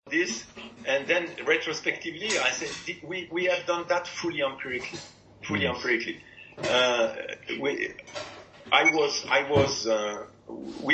this, and then retrospectively, I said we have done that fully empirically. We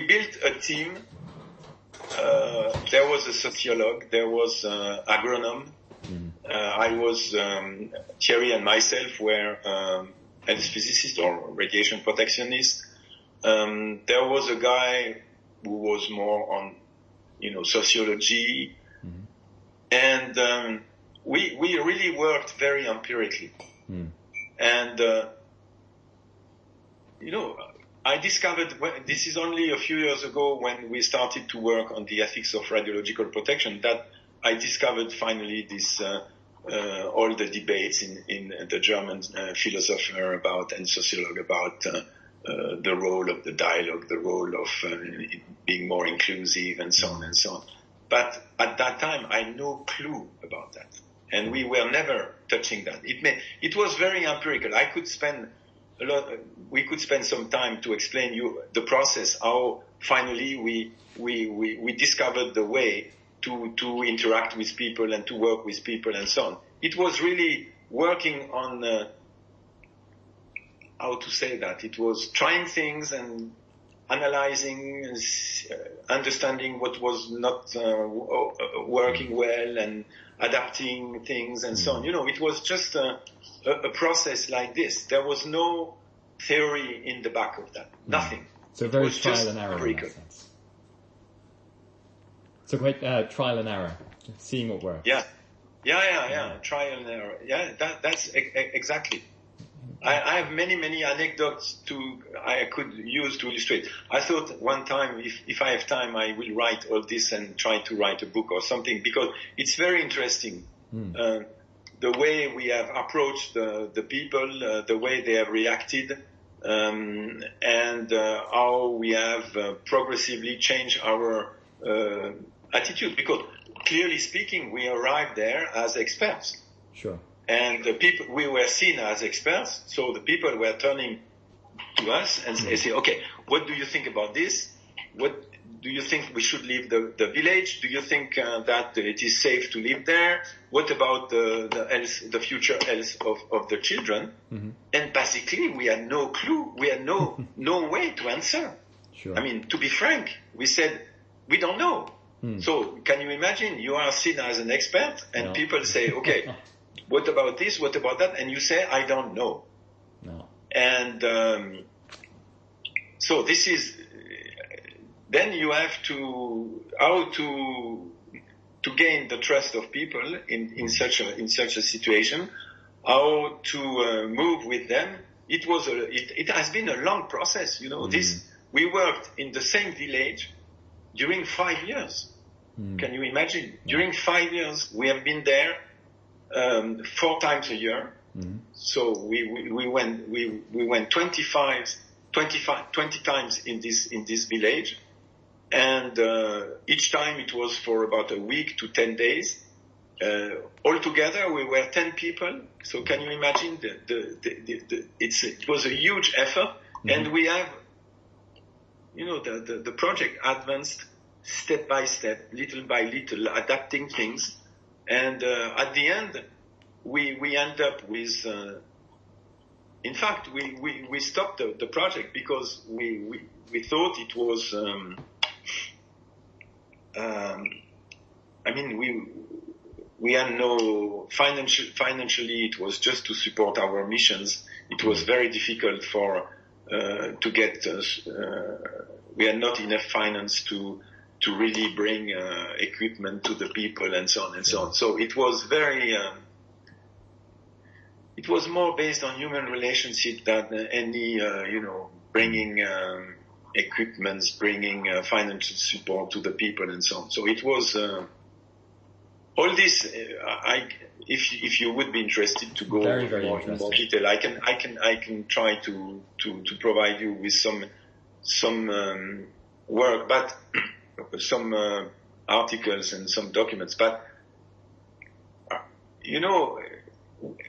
built a team. There was a sociologist, there was agronome. Thierry and myself were health physicists or radiation protectionists. There was a guy who was more on, sociology. And we really worked very empirically. And, I discovered, this is only a few years ago when we started to work on the ethics of radiological protection, that I discovered finally this, all the debates in the German philosopher about and sociologue about the role of the dialogue, the role of being more inclusive and so on and so on. But at that time, I had no clue about that. And we were never touching that. It was very empirical. We could spend some time to explain you the process, how finally we discovered the way to interact with people and to work with people and so on. It was really working on, how to say that, it was trying things and analyzing, understanding what was not working well and adapting things and so on. It was just a process like this. There was no theory in the back of that. Nothing. So very trial and error in that sense. So quite trial and error, seeing what works. Yeah. Trial and error. Yeah, that's exactly. I have many anecdotes I could use to illustrate. I thought one time, if I have time, I will write all this and try to write a book or something, because it's very interesting. The way we have approached the people, the way they have reacted, and how we have progressively changed our attitude. Because clearly speaking, we arrived there as experts. Sure. And the people, we were seen as experts, so the people were turning to us and say, okay, what do you think about this? What do you think we should leave the village? Do you think that it is safe to live there? What about the future health of the children? And basically, we had no clue. We had no way to answer. Sure. I mean, to be frank, we said, we don't know. So can you imagine? You are seen as an expert, and people say, okay, what about this? What about that? And you say, I don't know. No. And so this is, then you have how to gain the trust of people in such a situation, how to move with them. It has been a long process, we worked in the same village during 5 years. Can you imagine? During 5 years, we have been there 4 times a year. So we went 20 times in this village, and each time it was for about a week to 10 days. Altogether, we were 10 people. So can you imagine? It was a huge effort, and we have, the project advanced step by step, little by little, adapting things. And at the end, we end up with. In fact, we stopped the project because we thought it was. We had no financially. It was just to support our missions. It was very difficult to get. We had not enough finance to really bring equipment to the people and so on and so on. So it was very. It was more based on human relationship than any, bringing equipments, bringing financial support to the people and so on. So it was all this. If you would be interested to go very, very in more detail, I can try to provide you with some work, but some articles and some documents. But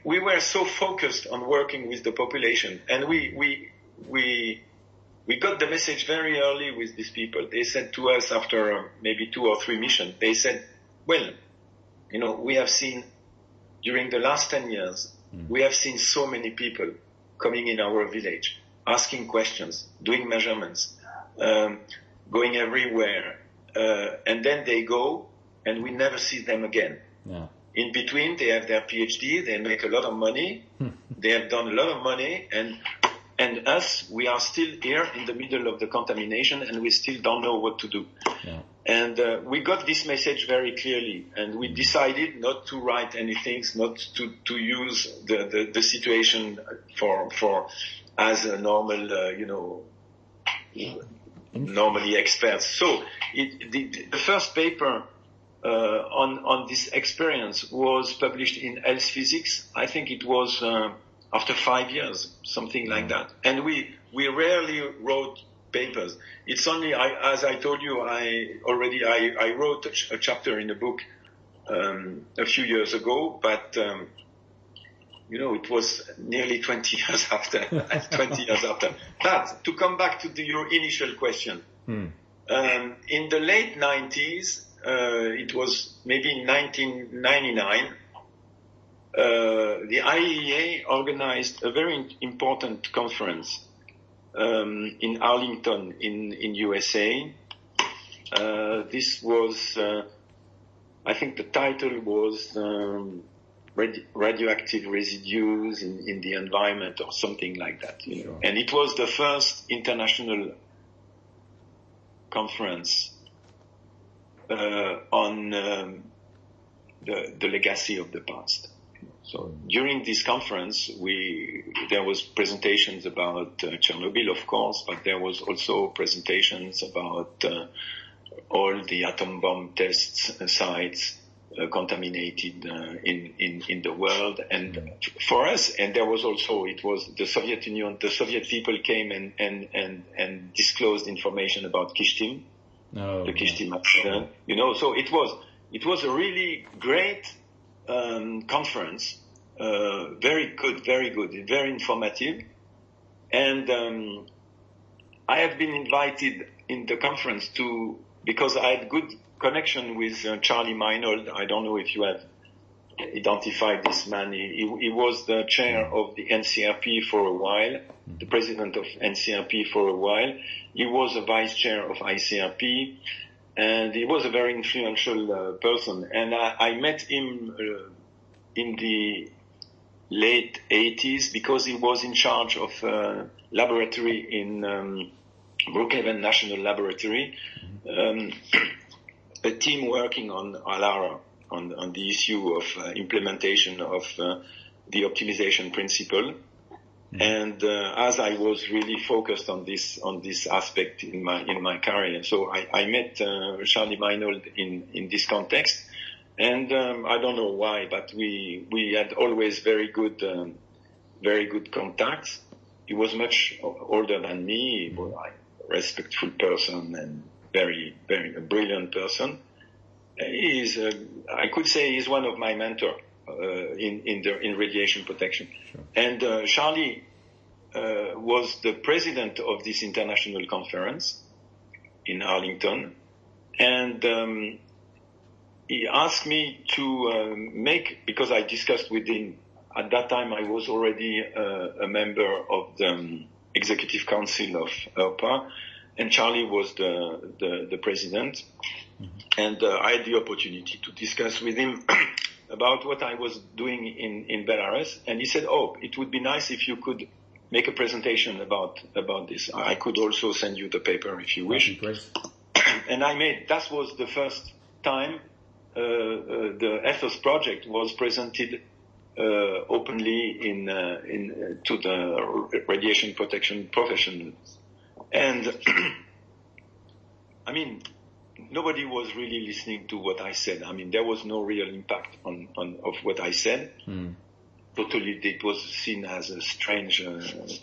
we were so focused on working with the population, and we got the message very early with these people. They said to us after maybe 2 or 3 missions, they said, Well, we have seen during the last 10 years, we have seen so many people coming in our village, asking questions, doing measurements, going everywhere, and then they go, and we never see them again. Yeah. In between, they have their PhD, they make a lot of money, they have done a lot of money, and us, we are still here in the middle of the contamination, and we still don't know what to do. Yeah. And we got this message very clearly, and we decided not to write anything, not to use the situation for as a normal, normally experts. So the first paper on this experience was published in Health Physics. I think it was after 5 years, something like that. And we rarely wrote papers. It's only, as I told you, I wrote a chapter in a book a few years ago, but it was nearly 20 years after. 20 years after. But to come back to your initial question, in the late 90s, it was maybe in 1999, the IAEA organized a very important conference in Arlington in USA. This was, I think the title was radioactive residues in the environment or something like that. Sure. And it was the first international conference on the legacy of the past. So during this conference, there was presentations about Chernobyl, of course, but there was also presentations about all the atom bomb test sites contaminated in the world. And for us, and there was also, it was the Soviet Union, the Soviet people came and disclosed information about Kishtim, the Kishtim accident. So it was a really great conference, very good, very informative. And I have been invited in the conference because I had good connection with Charlie Meinold. I don't know if you have identified this man. He was the chair of the NCRP for a while, the president of NCRP for a while. He was a vice chair of ICRP. And he was a very influential person. And I met him in the late 80s because he was in charge of a laboratory in Brookhaven National Laboratory, a team working on ALARA, on the issue of implementation of the optimization principle. And as I was really focused on this aspect in my career, so I met Charlie Meinold in this context, and I don't know why, but we had always very good contacts. He was much older than me. He was a respectful person and very, very a brilliant person. I could say he's one of my mentors in radiation protection. Sure. And Charlie was the president of this international conference in Arlington, and he asked me to because I discussed with him. At that time, I was already a member of the executive council of ERPA, and Charlie was the president. And I had the opportunity to discuss with him about what I was doing in Belarus. And he said, it would be nice if you could make a presentation about this. I could also send you the paper if you wish. And that was the first time the ethos project was presented openly to the radiation protection professionals. And I mean, nobody was really listening to what I said. I mean, there was no real impact of what I said. Totally, it was seen as a strange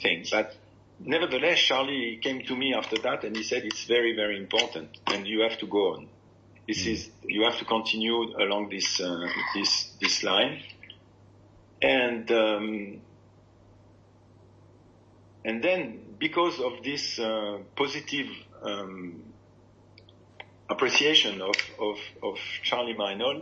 thing. But nevertheless, Charlie came to me after that and he said, it's very, very important and you have to go on. You have to continue along this line. And then because of this positive appreciation of Charlie Marinol.